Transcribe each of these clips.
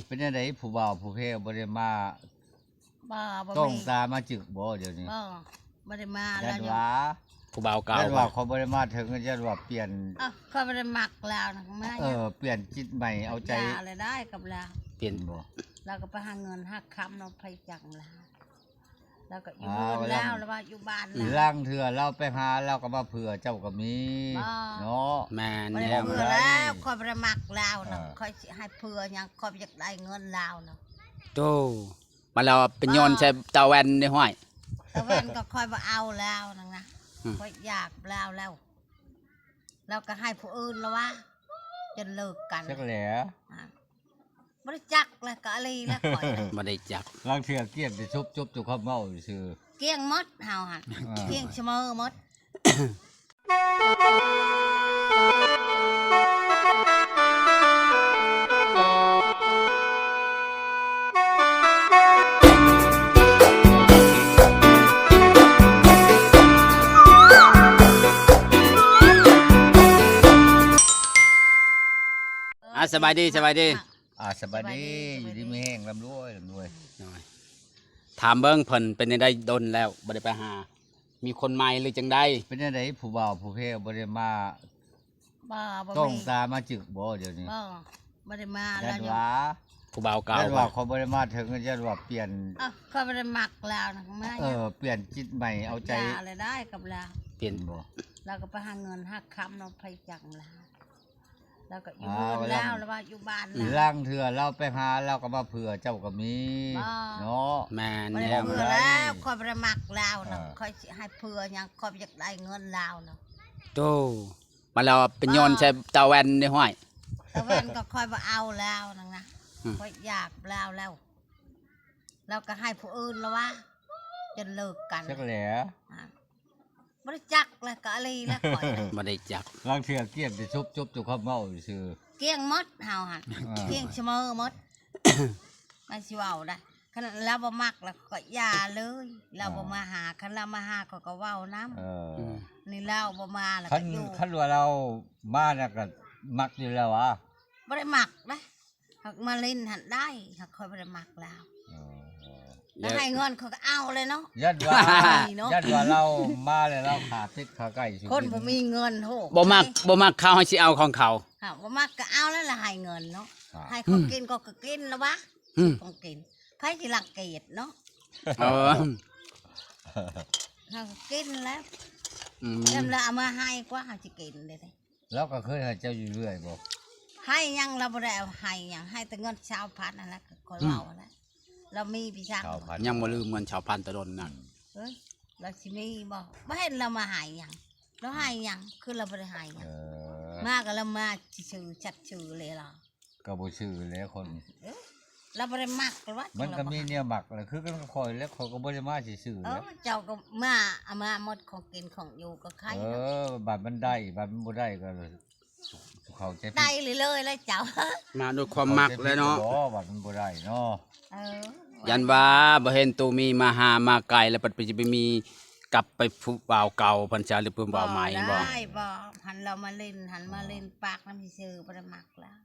เป็นยังไงผู้บ่าวผู้เพลบ่ได้มาบ่ต้องมีตามาจึกบ่เดี๋ยวนี้บ่ได้มายัแล้วนว่าผู้บ่าวเก่า ยันว่าเขาบ่ได้มาถึงยันว่าเปลี่ยนเขาบ่ได้มักแล้วนะมาเปลี่ยนจิตใหม่เอาใจอะไรได้กับเราเปลี่ยนบ่เราก็ไปหาเงินหาคำเราไปจังแล้วก็อยู่แล้วแล้วว่าอยู่บ้านแล้วล่างเถื่อเราไปหาเราก็มาเผื่อเจ้าก็มีเนาะแม่น บ่ได้เผื่อแล้วคอยบ่ได้มักแล้วนะคอยสิให้เผื่อหยังคอยอยากได้เงินแล้วนะโตมาเราเป็นโยนใช้ตาแวนในห้อยตะเวนก็คอยบ่เอาแล้วนะคอยอยากแล้วเราก็ให้ผู้อื่นแล้วว่าจนเลิกกันจักแหล่บ่ได้จักแล้วก็อะไรแล้วข่อยบ่ได้จักล่างเถื่อเกลียดสิชุบจุความเมาซื่อเกี้ยงมดเฮาหั่นเกี้ยงเสมอมดสบายดีสบายดีสบายดีอยู่ดีมีแห้งลำรวยถามเบิ้งเพิ่นเป็นยังไงดนแล้วบ่ได้ไปหามีคนใหม่หรือจังไดเป็นยังไงผู้บ่าวผู้เพลบ่ได้มาต้องตามาจึกบ่เดี๋ยวนี้บ่ได้มายัแล้วนว่าผู้บ่าวเก่ายันว่าเขาบ่ได้มาถึงยันว่าเปลี่ยนเขาบ่ได้มักแล้วนะมาเปลี่ยนจิตใหม่เอาใจอะไรได้กับเราเปลี่ยนบ่เราก็ไปหาเงินหาคำเราไปจังแล้วก็อยู่แล้วแล้วว่าอยู่บ้านแล้วล่างเถื่อเราไปหาเราก็มาเผื่อเจ้าก็มีเนาะแม่นแล้วเผื่อแล้วคอยบ่ได้มักแล้วนะคอยสิให้เผื่อหยังคอยอยากได้เงินแล้วนะโตมาเราเป็นโยนใช้ตาแวนในห้อยตะเวนก็คอยบ่เอาแล้วนะคอยอยากแล้วเราก็ให้ผู้อื่นแล้วว่าจนเลิกกันจักแหล่บ่ได้จักแล้วก็อะไรแล้วข่อยบ่ได้จักล่างเถื่อเกลียดสิชุบจุความเมาซื่อเกี้ยงมดเฮาหั่นเกี้ยงเสมอมดมันสิเว้าได้คันเราบ่มักแล้วก็อย่าเลยเราบ่มาหาคันเรามาหาก็เว้านำนี่เราบ่มาแล้วก็อยู่คันว่าเรามาน่ะก็มักอยู่แล้ววะบ่ได้มักนะหักมาเล่นหันได้หักค่อยบ่ได้มักแล้วแล้วให้เงินเขาก็เอาเลยเนาะยันว่าเรามาแล้วเราขาติดขาไก่คนบ่มีเงินโหบ่มักเขาให้สิเอาของเขาบ่มักก็เอาแล้วล่ะให้เงินเนาะให้เขากินก็กินแล้ววะต้องกินไผสิรังเกียจเนาะเขากินแล้วแล้วเอามาให้กว่าเขาสิกินได้แล้วก็เคยให้เจ้าอยู่เรื่อยบ่ให้ยังเราบ่ได้เอาให้ยังให้แต่เงิน20,000นั่นแหละก็เว้าแล้วเรามีพี่ช่างยังบ่ลืมเงินชาวพันตะดนนั่นเราสิมีบ่เห็นเรามาหายยังเราหายยังคือเราบ่ได้หายยังมาก็เรามาชื่อชัดชื่อเลยล่ะก็บ่ชื่อแล้วคนเราบ่ได้มักหรือว่ามันก็มีเนี่ยมักแหละคือกันคอยแล้วเขาก็บ่ได้มาซื่อแล้วเจ้าก็มาเอามาหมดของกินของอยู่ก็ใครบาดมันได้บาดมันบ่ได้ก็เขาใจได้เลยแล้วเจ้ามาด้วยความมักเลยเนาะบาดมันบ่ได้เนาะยันว่าบ่เห็นตูมีมาหามาไกลแล้วปัดไปจะไปมีกลับไปผู้บ่าวเก่าพันชาหรือผู้บ่าวใหม่บ่ได้บ่หันเรามาเล่นปากน้ำซื่อบ่ได้มักแล้ว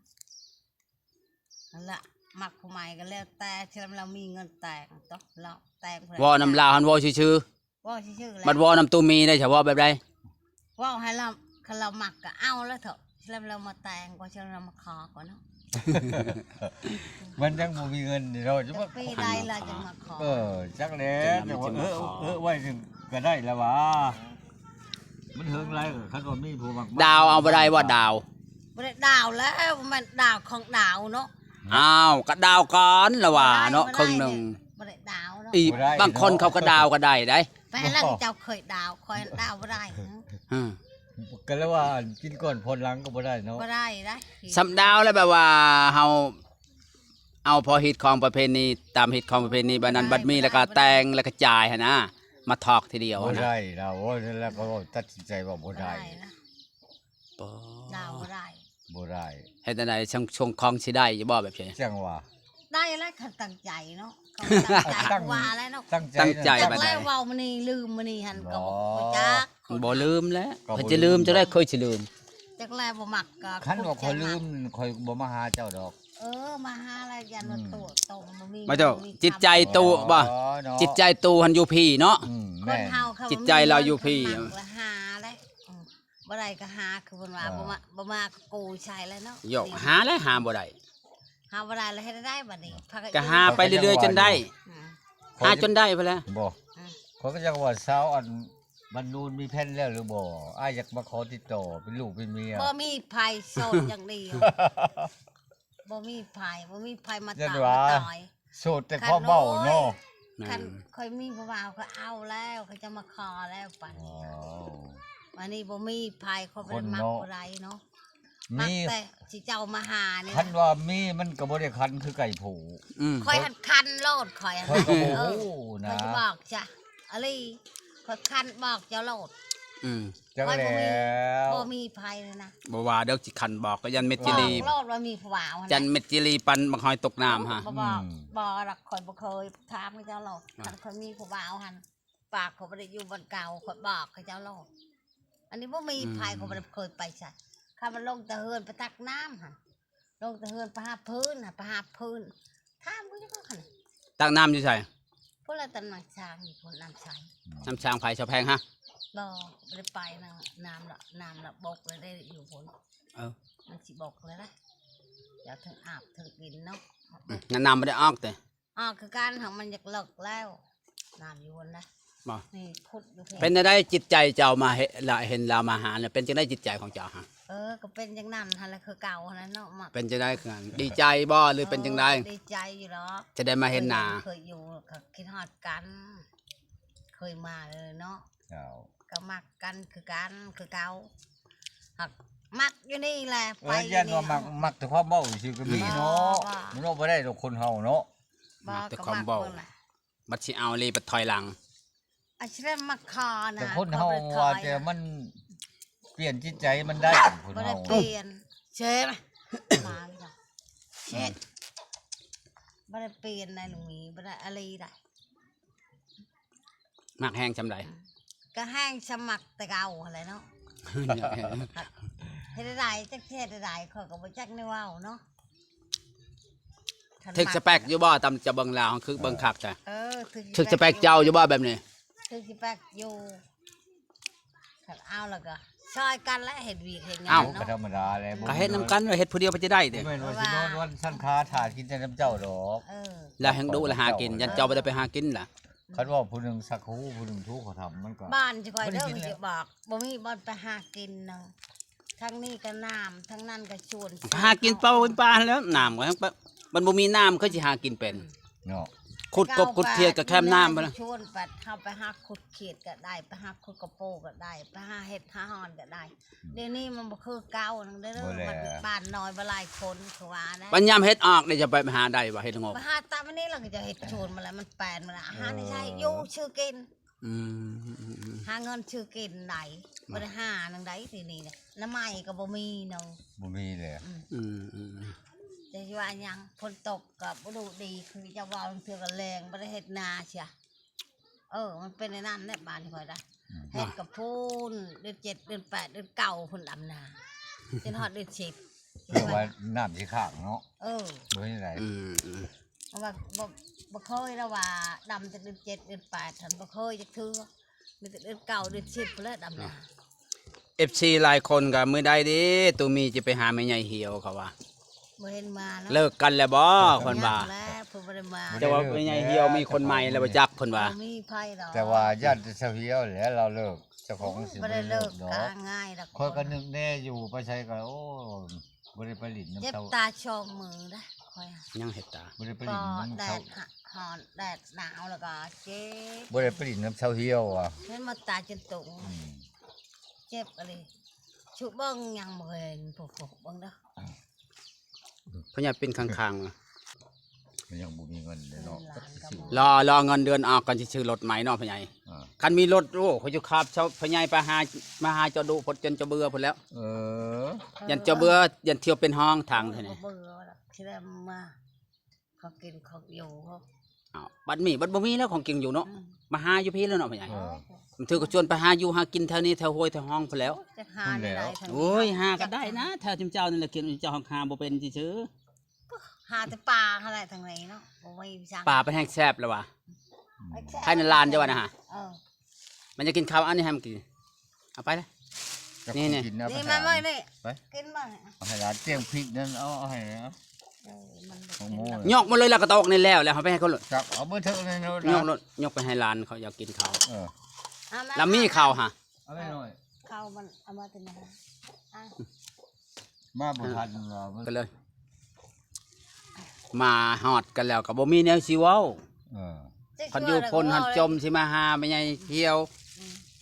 นั่นล่ะมักผู้ใหม่ก็แล้วแต่ฉะนั้นเรามีเงินแต่งตกเราแต่งว่านำลาวหันว่ชื่อบัดว่านำตูมีได้เฉพาะแบบใดว่าให้เราคันเรามักก็เอาแล้วเถอะฉะนั้นเรามาแต่งกว่าฉะนั้นเรามาขอก่อนเนาะมันยังบ่มีเงินเราจะมาปีใดเราจะมาขอจักแล้วไว้ถึงก็ได้แล้ววะมันเฮิงไรคันว่ามีผู้มักดาวเอาบ่ได้ว่าดาวบ่ได้ดาวแล้วมันดาวของดาวเนาะอ้าวก็ดาวก่อนละว่าเนาะครึ่งนึงบ่ได้ดาวเนาะบางคนเขาก็ดาวก็ได้ได้แฟนแล้วเจ้าเคยดาวคอยดาวบ่ได้ก็แล้วว่ากินก่อนพลหลังก็บ่ได้เนาะบ่ได้สำดาวแล้วแบบว่าเฮาเอาพอฮิตของประเพณีตามฮิตของประเพณีบัดนั้นบัดมีแล้วก็แต่งแล้วก็จ่ายหั่นนะมาทอกทีเดียวบ่ได้เราโอ้แล้วก็ตัดสินใจว่าบ่ได้ดาวบ่ได้เฮ็ดจังได๋ชงของสิได้จะบ่แบบนี้จังว่าได้แล้วคันตั้งใจเนาะตั้งว่าแล้วเนาะตั้งใจบัดนี้เว้ามื้อนี้ลืมมื้อนี้หั่นก็บ่จักบ่ลืมแล้วเขาจะลืมจะได้เคยสิลืมจักแลบ่มักก็คันว่าคอยลืมคอยบ่มาหาเจ้าดอก มาหาอะไรยันว่าตัวตรงบ่มี มาเจ้าจิตใจตูบ่จิตใจตูหันอยู่พี่เนาะ ค แม่ นเฮาเขา จิตใจเราอยู่พี่ มักละหาเลยบ่ได้ก็หาคือเพิ่นว่าบ่มาก็กูใช่แล้วเนาะ โยกหาแล้วหาบ่ได้ หาบ่ได้แล้วเฮ็ดได้บัดนี้พา ก็หาไปเรื่อยๆจนได้ อืม หาจนได้ไปแล้ว บ่เขาก็จะว่าสาวอันบรรลุมีแผ่นแล้วหรือบ่อ้ายอยากมาขอติดต่อเป็นลูกเป็นเมีย บ่มีไผโสดอย่างเดียวบ่มีไผมาตามต่อย โสดแต่พ่อเบ้าเนาะ คันค่อยมีผู้บ่าวก็เอาแล้วเขาจะมาขอแล้วปัด อ๋อ วันนี้บ่มีไผเขาบ่ได้มักบ่ได้เนาะมัก มี แต่สิเจ้ามาหานี่ คันว่ามีมันก็บ่ได้คันคือไก่ผู อืม ค่อยหันคันโลดค่อย ค่อยก็บ่ เออ ฮู้ ค่ นะ อยจะบอกจ้ะอะไรค่อยคันบอกเจ้าโลด อืม จังแล้ว บ่มีไผเลยนะ บ่ว่าเดี๋ยวสิคันบอกก็ยันเม็ดจิลี บอกโลดว่ามีผู้บ่าวหั่น จัน น่ะ เม็ดจิลีปันบักหอยตกน้ำฮะ บ่บอกบ่หรอกข่อยบ่เคยถามเจ้าโลดคันข่อยมีผู้บ่าวหั่นปากเขาบ่ได้อยู่บ้านเก่าข่อยบอกเขาเจ้าโลดอันนี้บ่มีไผเขาบ่ได้เคยไปใส่ข้ามันลงตะเฮือนไปตักน้ำหั่นลงตะเฮือนไปหาพื้นน่ะไปหาพื้นถามกูจังคั่น ตักน้ำอยู่ใส่ พวกเราตำหนักช้างอยู่คนน้ำใส น้ำช้างไผ่ชาวแพงฮะ บ่ไม่ได้ไปนะน้ำละบกเลยได้อยู่คน เออ มันสิบกเลยนะเดี๋ยวถึงอาบถึงกินเนาะ นั่นน้ำไม่ได้ออกแต่ คือการของมันอยากเลิกแล้วน้ำอยู่บนนะ บ่ นี่ขุดอยู่ เป็นได้จิตใจเจ้ามาเห็นเรามาหาเนี่ยเป็นจะได้จิตใจของเจ้าฮะ ก็เป็นอย่างนั้นฮะแล้วคือเก่าฮะเนาะมัก เป็นจะได้กันดีใจบ่หรือเป็นจังได ดีใจอยู่หรอก จะได้มาเห็นหน้า เคยอยู่ก็คิดฮอดกัน เคยมาเลยเนาะ เอา ก็มักกันคือกันคือเก่าหักมักอยู่นี่แหละไปอยู่ ยัน นี่ ว่ามักแต่พ่อเบ้าสิก็มีเนาะมันบ่ได้ดอกคนเฮาเนาะ บ่ แต่ ก็ ความ มัก เบา เบิ่งล่ะ บัดสิเอาลีไปถอยหลัง อาชีพมาคอนะ แต่คนเฮาว่าแต่มันเปลี่ยนจิตใจมันได้คน บ่ เฮา ได้เปลี่ยนเชฟมาอีกแล้วเช็ดบ่ได้เปลี่ยนในหลุงนี้บ่ได้อะไรได้ มักแห้งจำได ก็แห้งสมัครแต่เก่าอะไรเนาะเฮ็ดได้จักเฮ็ดได้ข้อยก็บ่จักแนวเว้าเนาะ ถึกสเปกอยู่บ่ตำจะเบิ่งลาวคือเบิ่งคักจ้ะ ถึ ถึกสเปกเจ้าอยู่บ่แบบนี้ ถึกสเปกอยู่คันเอาแล้วก็ช่วยกันและเฮ็ดวีเฮ็ดงา เอ้า น ก็ เนาะ ธรรมดาแหละ ก็เฮ็ดนํกันว่าเฮ็ดผู้เดียวไปจะได้เด้ บ่แม่นว่าสินอนวันสั้นคาถ่ากินแต่น้ำเจ้าดอก แล้วแห่งดูแล้วหากินยันเจ้าบ่ได้ไปหากินล่ะ คันว่าผู้หนึงสักฮู้ผู้หนึงทุกเขาทำมันก็ บ้านจะคอยเด้อ บ่ได้กินแล้ว จะบอกบ่มีบ่อนไปหากินเนาะทั้งนี้ก็น้ำทั้งนั้นก็ชวน หากินเปล่าเป็นปลาแล้วน้ำก็ทั้งมันบ่มีน้ำเขาสิหากินเป็น เนาะ ขุดกบขุดเขียดก็แคมน้ำไปนะ ชวนไปเฮาไปหาขุดเขียดก็ได้ไปหาขุดกระโปก็ได้ไปหาเห็ดหาหอนก็ได้ เดี๋ยวนี้มันบ่คือเก่านั่นเด้อมันบ้านน้อยบ่หลายคนคือว่านะ ปัญญามเฮ็ดออกได้จะไปหาได้ว่าเฮ็ดงอก ไปหาตามอันนี้เราก็จะเห็ดชวนมาแล้วมันแปลนมาแล้วอาหารนี่ใช่อยู่ชื่อกิน อืม หาเงินชื่อกินไหนบ่ได้หานังใดทีนี้เนี่ยน้ำใหม่ก็บ่มีเนาะ บ่มีเลย อืม จะว่าหยังฝนตกกับบ่ดูดีคือจะว่ามันเถือกันแรงบ่ได้เฮ็ดนาเชียมันเป็นในนั้นแหละบ้านที่ข่อยได้เฮ็ดกับพูนเดือน7เดือน8เดือน9พุ่นดำนาจนฮอดเดือน10 เรียกว่าน้ำสิข้างเนาะ บ่มีไหน เพราะว่าบ่เคยแล้วว่าดำจากเดือน7เดือน8ฉันบ่เคยจักเทื่อมีแต่เดือน9เดือน10พุ่นแหละดำนา FC หลายคนก็มื้อใดดิตูมีจะไปหาแม่ใหญ่เหี่ยวเขาว่า บ่เห็นมาเนาะ เลิกกันแล้วบ่เพิ่นว่า แล้วเพิ่นบ่ได้มา แต่ว่าแม่ใหญ่เหี่ยวมีคนใหม่แล้วบ่จักเพิ่นว่า บ่มีไผดอก แต่ว่าญาติเฉวียวแหละเราเลิกเจ้าของสิ บ่ บ่ ได้ ได้ เลิ เลิ ก กดอก กง่ายดอก ค่อยก็นึกแน่อยู่ไปใช้ก็โอ้บ่ได้ไปลิ้นน้ำ เจ็บ เช้า ตาชองมือนะคอย ยังเฮ็ดตา บ่ได้ไป ก็ ลิ้นน้ำ แด เช้า ดหอนแดดหนาวแล้วก็เจ็บ บ่ได้ไปลิ้นน้ำเช้าเหี่ยวอ่ะ เห็นมาตาจนตุง อืม เจ็บอะไรชุบเบิ้งยังบ่เห็นผูกเบิ้งเด้อ เพิ่นอยากเป็นข้างๆว่ะ มันยังบ่มีเงินเลยเนาะจักสิซื้อ รอเงินเดือนออกก่อนสิซื้อรถใหม่เนาะพ่อใหญ่ อ่า คันมีรถโอ้เขาอยู่ขับเช้าพ่อใหญ่ไปหามาหาเจ้าดุพดจนจะเบื่อพุ่นแล้ว เออ ยันเจ้าเบื่อยันเที่ยวเป็นห้องทางเท่านี้ เบื่อแล้วที่ได้มาเขากินเขาอยู่เขา อ้าวบัดบ่มีแล้วของกินอยู่เนาะมาหาอยู่พี่แล้วเนาะพ่อใหญ่ เออ มันถือก็ชวนไปหาอยู่หากินแถวนี้แถวห้วยแถวห้องพุ่นแล้ว จะหาในไหนทางนี้ โอ้ยหาก็ได้นะแถวจิมเจ้านี่แหละกินเจ้าหาบ่เป็นซื่อ หาแต่ปลาอะไรทางไหนเนาะบ่มีจัง ป่าเป็นแห้งแซ่บแล้ววะใครในลานเจ้าวะนะฮะ เออ มันจะกินข้าวอันนี้ให้มันกินเอาไปเลย นี่ กินนะ นี่มาเมื่อนี่ ไป กินมา เอาให้ร้านเจียงพริกนั่นเอาให้นะ เออมัน ของโม่ ยกมาเลยแล้วก็ตอกนี่แล้วเขาไปให้เขาเลย จับเอาเบอร์เถอะเลยนะ ยกรถยกไปให้ลานเขาอยากกินข้าว เออ แล้วมีข้าวฮะ เอาไปหน่อย ข้าวมันเอามาเป็นอะไรอ่ะ มาบุทันเรา ก็เลย มาฮอดกันแล้วก็บ่มีแนวสิเว้า เออ คันอยู่พนหันจมสิมาหาไม่ใหญ่เที่ยว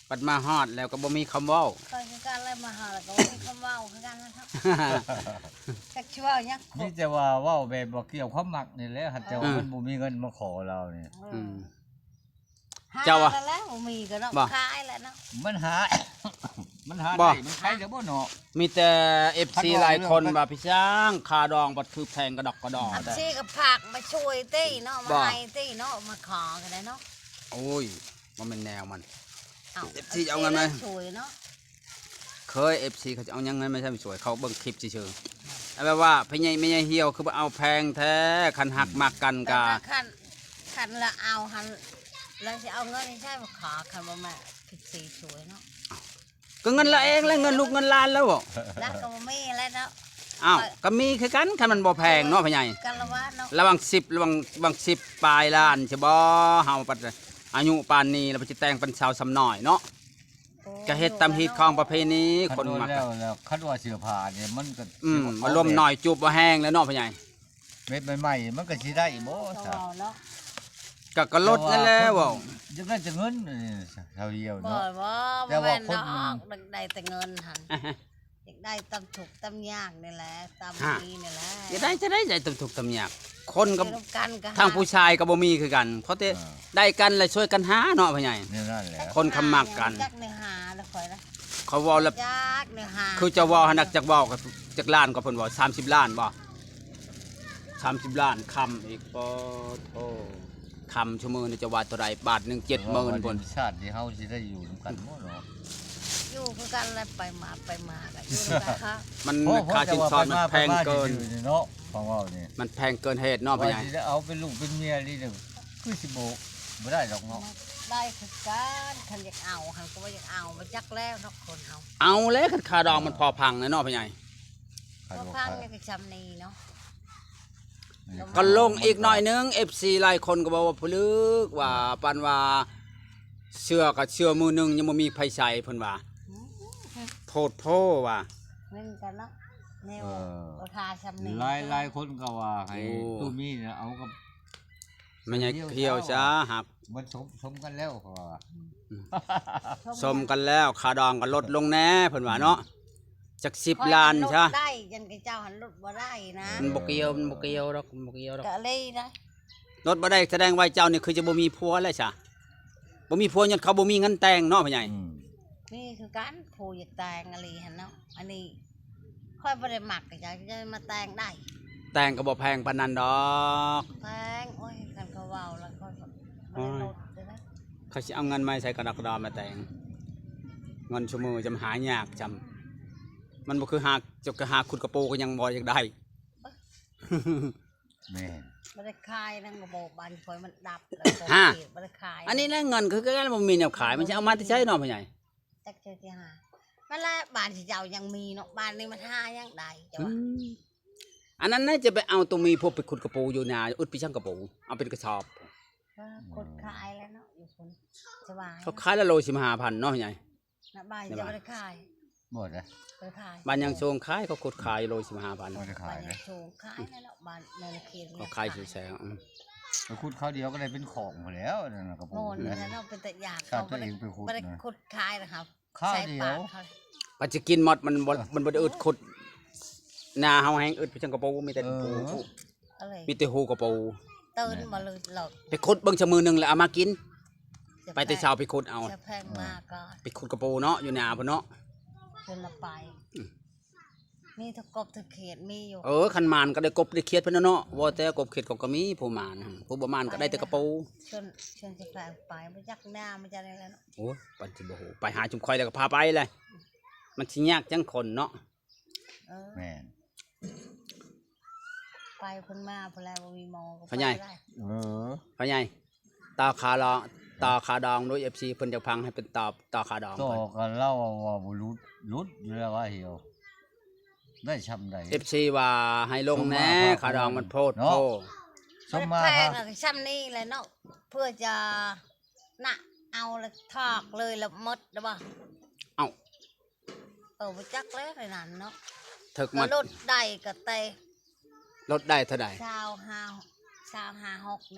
ปัดมาฮอดแล้วก็บ่มีคำเว้า ก็คือการอะไรมาหาแล้วก็มีคำเว่าคือกันนะครับจักชิเว่าเนี่ย นี่จะว่าว่าวแบบบ่เกี่ยวความมักนี่แหละหัดแต่ว่ามันบ่มีเงินมาขอเราเนี่ย อืม หา เจ้าอะ แล้วบ่มีก็เนาะ บ่ ขายแล้วเนาะ มันหา มันหา บ่ ได้มันใช้เดี๋ยวบ่เนาะ มีแต่ FC หลายคนว่าพี่ช้างคาดองบัดคือแพงกระดอกกระดอ อัน แต่ ซี่กับผักมาช่วยตี้เนาะ บ่ มาให้ตี้เนาะมาขอกันได้เนาะ โอ้ยมันเป็นแนวมัน เอา FC เอาเงินไหม ช่วยเนาะ เคย FC เขาจะเอายังไงไม่ใช่ไม่สวยเขาเบิ่งคลิปเฉยๆเอาแบบว่าพี่ใหญ่ไม่ใหญ่เหี่ยวคือว่าเอาแพงแท้คันหักมากกัน แต่ กา ถ้าคันละเอาหันแล้วจะเอาเงินนี่ใช่มาขอคันบ่แม่ผิดสีช่วยเนาะ ก็เงินละเองแล้วเงินลูกเงินหลานแล้วบ่ แล้วก็บ่มีแล้วเนาะ อ้าวก็มีคือกันคันมันบ่แพงเนาะพี่ใหญ่ กันละว่าเนาะ ระหวัง10ระหวัง10ปลายล้านใช่บ่เฮาปัดอายุปานนี้แล้วไปสิแต่งเป็นสาวสำน้อยเนาะก็เฮ็ดตามฮิตของประเพณีคนมัก แล้วคันว่าเสื้อผ้าเนี่ยมันก็ มารวมหน่อยจูบบ่แห้งแล้วเนาะพี่ใหญ่ เม็ดใหม่ๆมันก็สิได้บ่ ก็ ซะ เว้าเนาะ ก็ลดนั่นแหละเว้า จังนั้นจะเงินนี่เท่าเดียว บ่ เนาะ บ่ แต่ บ่ ว่า แม่น คน ดอกได้แต่เงินหันอยากได้ตำถูกตำยากนี่แหละตำนี้นี่แหละ จะได้ใจตุกๆตำยากคนกับ อยู่ร่วมกันก็ ทางผู้ชายก็บ่มีคือกัน เพราะแต่ได้กันแล้วช่วยกันหาเนาะพี่ใหญ่ นี่นั่นแหละ คนคำมักกัน จักเนื้อหาแล้วค่อยละ เขาเว้าแล้ว จักเนื้อหา คือจะเว้าให้นักจักเว้ากับจักล้านก็เพิ่นเว้า30 ล้านบ่30 ล้านคำอีกปอโทคำชั่วโมงนี่จะว่าเท่าใดบาทหนึง70,000พุ่น ชาติที่เฮาสิได้อยู่นำกันบ่เนาะ อยู่คือกันแล้วไปมากันอยู่ร่วมกันค่ะ มันค่าสินสอดมันแพงเกิน เนาะของเรานี่ มันแพงเกินเหตุเนาะพี่ ว่า ใหญ่ สิได้เอาเป็นลูกเป็นเมียนี่เด้อคือสิบ่ได้ดอกเนาะ ได้คือกันคันอยากเอาคันก็ว่าอยากเอามาจักแล้วเนาะคนเฮา เอาแล้วคันค่าดองมันพอพังนะเนาะพี่ใหญ่ ก็พังเนี่ยก็จำนี่เนาะ ก็ลงอีกหน่อยนึง FC หลายคนก็บอกว่าพลึกว่าปานว่าเชื่อกับเชื่อมือหนึงยังบ่มีไผใส่เพิ่นว่าโพดโพว่า เล่นกันเนาะแนวราคาจำนี่ หลายคนก็ว่าให้ตู้มีเนี่ยเอากับ มันใหญ่เขียวซะครับ มันสมกันแล้วเขาว่า สมกันแล้วค่าดองก็ลดลงแน่เพิ่นว่าเนาะจาก10 ล้านซะ ได้ยันกับเจ้าหันรถบ่ได้นะ มันบ่เกี่ยวดอกมันบ่เกี่ยวดอก ก็เลยนะ ลดบ่ได้แสดงว่าเจ้านี่คือจะบ่มีผัวแล้วซะบ่มีผัวย้อนเขาบ่มีเงินแต่งเนาะพี่ใหญ่ นี่คือการผูอยากแต่งอะไรหันเนาะอันนี้ค่อยบ่ได้หมักก็จะมาแต่งได้ แต่งก็บ่แพงปานนั้นดอก แต่งโอ้ยกันก็เว้าแล้วค่อยบ่ได้ลดเลยนะ เขาสิเอาเงินมาใส่กระดอกกระดอมาแต่งเงินชั่วโมงจำหายากจำมันบ่คือหาจะหาขุดกระโปก็ยังบ่อยากได้ แม่น บ่ได้ขายนั่งระบบบานค่อยมันดับแล้วก็ ฮะ เก็บบ่ได้ขาย อันนี้แหละเงินคือกันบ่มีแนวขายมันสิเอามาที่ใช้เนาะพี่ใหญ่ จักเจอที่หามันละบ้านที่เจ้ายังมีเนาะบ้านนี้มันหายังได้จ้ะว่า อันนั้นน่าจะไปเอาตัวมีพวกไปขุดกระโปอยู่นาอึดไปช่างกระโปเอาเป็นกระสอบ ก็กดขายแล้วเนาะอยู่คนสบาย เขาขายละโล15,000เนาะพี่ใหญ่ นะบ้านจะบ่ได้ขาย หมดนะ บ่ได้ขาย บ้านยังโชงขายเขาขุดขายโล15,000 บ่ได้ขา บ้าย น นะ ยังโชว์ขายนั่นแหละบ้านในเขต เขาขายสุดแสง ไปขุดข้าวเดียวก็ได้เป็นของหมดแล้วนั่นน่ะกระปุ โน่ ก น นะ นั่นเนาะเป็นแต่อยาก ชา เขา ติตัวเองไปขุด บ่ได้ นะ ขุดขายนะครับ ข้าว ใส่ เดียว ปากเขา ปัจจะกินหมดมันบ่ได้อึดขุดนาเฮาแฮงอึดไปช่างกระโปมีแต่ปู อะไร มีแต่หูกระโป ตื่นมาเลยหลอก ไปขุดเบิ่งชะมือหนึงแล้วเอามากิน ไปแต่เช้าไปขุดเอา จะแพงมากก็ ไปขุดกระปูเนาะอยู่นาพุ่นเนาะ คนละไปมีทุกกบทุกเขตมีอยู่ คันมานก็ได้กบได้เขียดเพิ่นเนาะว่าแต่กบเขียดก็มีผู้มานหั่นผู้บ่มานก็ได้แต่กระปู ชวนจะแปลงไปไม่ยักหน้าไม่จะอะไรแล้วเนาะ โอ้ยปันสิบ่ฮู้ไปหาจุมข่อยแล้วก็พาไปเลยมันสิยากจังคนเนาะ เออ แม่น ไปเพิ่นมาเพิ่นแล้วบ่มีหมอก็ พ่อใหญ่ ได้ พ่อใหญ่ต่อขาดองต่อขาดองด้วย FC เพิ่นจะพังให้เป็นต่อขาดอง ต่อ ก่อน กันเล่าว่าบ่รุดอยู่แล้วว่าเหี่ยวได้ชำใด FC ว่าให้ลงแหน่ขาดองมันโพด เนาะ โพ สมมา แพ ค ง รับ อะซ้ำนี่แหละเนาะเพื่อจะน่ะเอาแล้วทอกเลยแล้วหมดแล้วบ่ เอ้า บ่จักแล้วในนั้นเนาะ ถึก ก็ มา ลดได้ก็เตะ ลดได้เท่าใด 25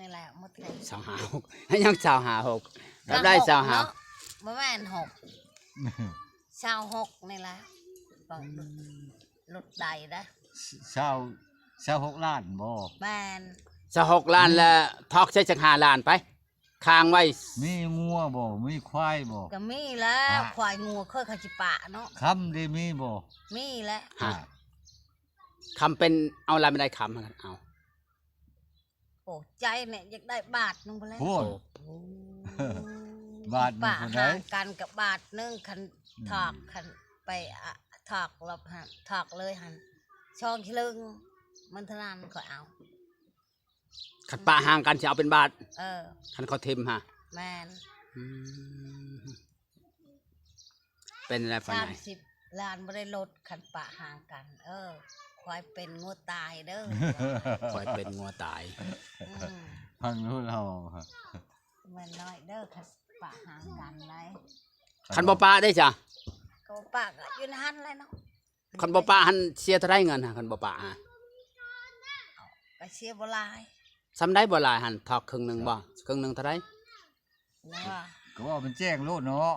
นี่แหละหมดเลย 25ให้ยัง26รับได้ เนาะ 25 บ่แม่น26นี่แหละก็ลดได้นะ 26ล้านบ่ แม่น 26ล้านแล้วทอกใช้จัก5ล้านไปค้างไว้ มีงัวบ่มีควายบ่ ก็มีแล้วควายงัวเคยเขาสิปะเนาะ คำได้มีบ่ มีแล้ว ฮะคำเป็นเอาอะไรไม่ได้คำกันเอา โอ้ใจเนี่ยอยากได้บาทนึงไปแล้ว โพูด บาทหนึ่ง ปะ คนใด ห่างกันกับบาทนึงคันถอกคันไปอะถอกรอบหันถอกเลยหันช่องชลึงมันเทานานก็เอา ขัดปะห่างกันจะเอาเป็นบาท เออ คันเขาทิมฮะ แมน อืมเป็นอะไรไปไหน 30 ล้านไม่ได้ลดคันปะห่างกัน เออควายเป็นงูตายเด้อ คอยเป็นงัวตาย อืม พังรู้เรา มันน้อยเด้อคันปะห่างกันไร คันบ่ปลาได้จ้ะ ก็ปะก็อยู่ในหันเลยเนาะ คันบ่ปลาหันเสียเท่าไรเงินฮะคันบ่ปลาฮะ ก็เชียร์บหลาย ซ้ำได้บ่หลายหันทอกครึ่งหนึงบ่ครึ่งหนึงเท่าไร นะว่า ก็ว่ามันแจ้งโลดเนาะ